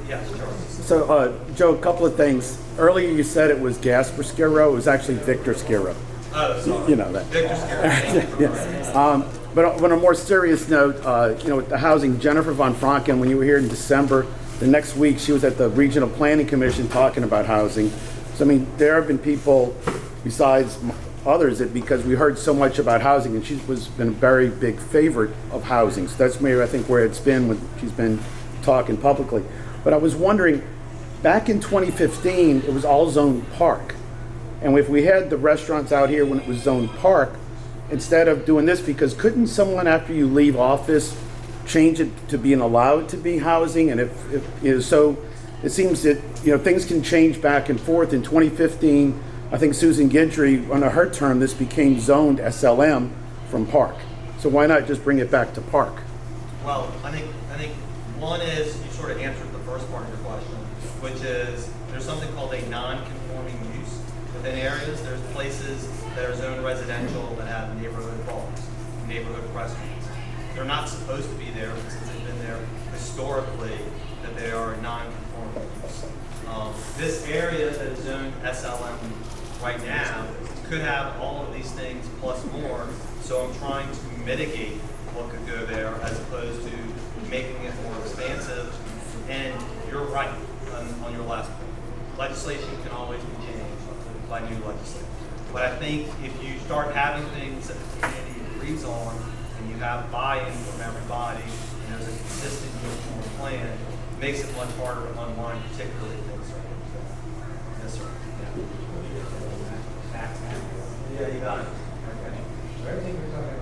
Yes, sure. So, Joe, a couple of things. Earlier you said it was Gasper Giarrusso. It was actually Victor Giarrusso. Oh, sorry. You know that. Victor Giarrusso. Yes. But on a more serious note, with the housing, Jennifer Von Franken, when you were here in December, the next week she was at the Regional Planning Commission talking about housing. So, I mean, there have been people besides others that because we heard so much about housing, and she's been a very big favorite of housing. So that's maybe I think where it's been when she's been talking publicly. But I was wondering, back in 2015, it was all zoned park. And if we had the restaurants out here when it was zoned park, instead of doing this, because couldn't someone after you leave office change it to being allowed to be housing? And if so, it seems that things can change back and forth. In 2015, I think Susan Guidry, under her term, this became zoned SLM from park. So why not just bring it back to park? Well, I think one is you sort of answered the first part of your question, which is there's something called a non-conforming use within areas. There's places that are zoned residential that have neighborhood bars, neighborhood restaurants. They're not supposed to be there, but since they've been there historically, that they are non-conforming use. This area that is zoned SLM right now could have all of these things plus more, so I'm trying to mitigate what could go there as opposed to making it more expansive. And you're right on your last point. Legislation can always be changed by new legislation. But I think if you start having things that the community agrees on and you have buy-in from everybody and there's a consistent uniform plan, it makes it much harder to unwind, particularly things like that. Yes, sir. Yeah, you got it. Okay. So everything we're talking